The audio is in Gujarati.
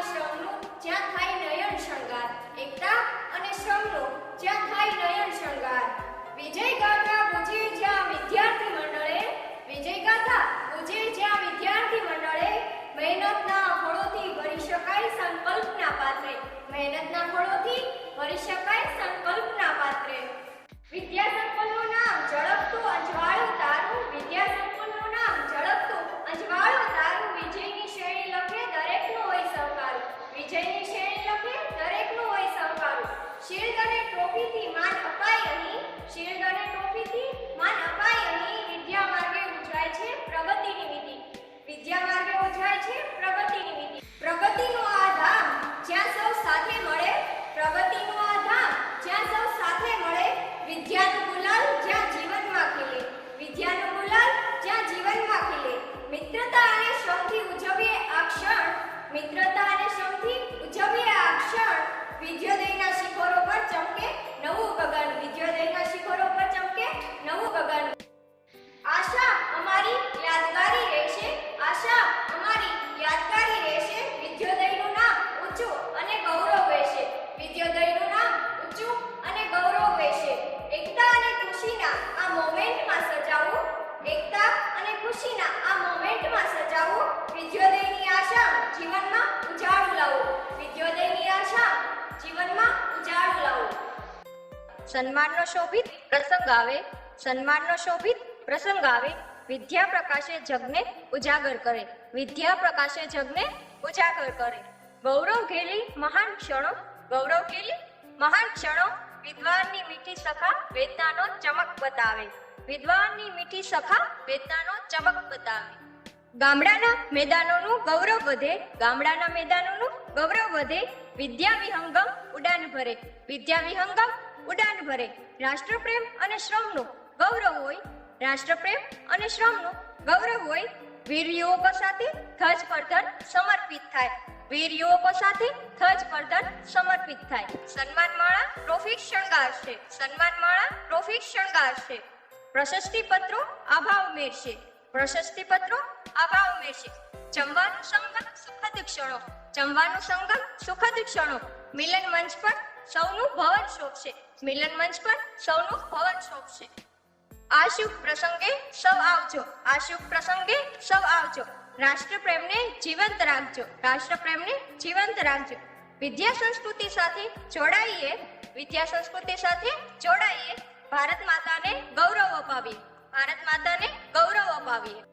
શ્રમનું જ્યાં થાય નયન શણગાર, એકતા અને શ્રમનું જ્યાં થાય નયન શણગાર. વિજય ગાથા ગુજે જ્યાં વિદ્યાર્થી મંડળે, વિજય ગાથા ગુજે જ્યાં વિદ્યાર્થી મંડળે, મહેનતના ફળોથી ભરી શકાય સંકલ્પના પાત્રે, મહેનતના ફળોથી ભરી શકાય સંકલ્પના પાત્રે. વિદ્યા સંકુલનું નામ ઝળકતું અજવાળું તારું, વિદ્યા સંકુલનું નામ ઝળકતું અજવાળું તારું, વિજયની શ્રેણી લખે દરેકનું હોય સહકારું, વિજયની શ્રેણી લખે દરેકનું હોય સહકારું. શિલ્ડ અને ટ્રોફીથી માન અપાય અહીં, શિલ્ડ અને ટ્રોફીથી માન અપાય અહીં, વિદ્યા માર્ગે ઉજવાય છે પ્રગતિની વિધિ, વિદ્યા માર્ગે ઉજવાય છે પ્રગતિની વિધિ. પ્રગતિનું આ ધામ જ્યાં સૌ સાથે મળે, પ્રગતિનું આ ધામ જ્યાં સૌ સાથે મળે, વિદ્યાનું ગુલાલ જ્યાં જીવનમાં ખીલે, વિદ્યાનું ગુલાલ જ્યાં જીવનમાં ખીલે. મિત્રતા અને શ્રમથી ઉજવીએ આ ક્ષણ, મિત્રતા અને શ્રમથી ઉજવીએ આ ક્ષણ, વિદ્યોદયના શિખરો પર ચમકે નવું ગગન, વિદ્યોદયના શિખરો પર ચમકે નવું ગગન. આશા અમારી યાદગારી રહેશે, આશા અમારી યાદગારી રહેશે, વિદ્યોદયનું નામ ઊંચું અને ગૌરવ રહેશે, વિદ્યોદયનું નામ ઊંચું અને ગૌરવ રહેશે. એકતા અને ખુશીના આ મોમેન્ટમાં સજાવું, એકતા અને ખુશીના આ મોમેન્ટમાં સજાવું, વિદ્યોદયની આશા જીવનમાં ઉજાળું લાવું, વિદ્યોદયની આશા જીવનમાં ઉજાળું લાવું. સન્માનનો શોભિત પ્રસંગ આવે, સન્માનનો શોભિત પ્રસંગ આવે, વિદ્યા પ્રકાશે જગને ઉજાગર કરે, વિદ્યા પ્રકાશે જગને ઉજાગર કરે. ગૌરવ ઘેલી મહાન ક્ષણો, ગૌરવ ઘેલી મહાન ક્ષણો, વિદ્વાનની મીઠી સખા વેદનાનો ચમક બતાવે, વિદ્વાનની મીઠી સખા વેદનાનો ચમક બતાવે. ગામડાના મેદાનોનું ગૌરવ વધે, ગામડાના મેદાનોનું ગૌરવ વધે, વિદ્યા વિહંગમ ઉડાન ભરે, વિદ્યા વિહંગમ ઉડાન ભરે. રાષ્ટ્રપ્રેમ અને શ્રમનું ગૌરવ હોય, રાષ્ટ્રપ્રેમ અને શ્રમનું ગૌરવ હોય, વીર યુવકો સાથે ધ્વજ સ્પર્ધન સમર્પિત થાય, વીર યુવકો સાથે ધ્વજ સ્પર્ધન સમર્પિત થાય. સન્માનમાળા ટ્રોફી શણગારશે, સન્માનમાળા ટ્રોફી શણગારશે. પ્રશસ્તિપત્રો આભા ઉમેરશે, પ્રશસ્તિપત્રો આભા ઉમેરશે. જમવાનું સંગમ સુખદ ક્ષણો, જમવાનું સંગમ સુખદ ક્ષણો, મિલન મંચ પર સૌનું ભવન શોભશે, મિલન મંચ પર સૌનું ભવન શોભશે. આ શુભ પ્રસંગે સૌ આવજો, આ શુભ પ્રસંગે સૌ આવજો. રાષ્ટ્રપ્રેમને જીવંત રાખજો, રાષ્ટ્રપ્રેમને જીવંત રાખજો. વિદ્યા સંસ્કૃતિ સાથે જોડાઈએ, વિદ્યા સંસ્કૃતિ સાથે જોડાઈએ, ભારત માતાને ગૌરવ અપાવીએ, ભારત માતાને ગૌરવ અપાવીએ.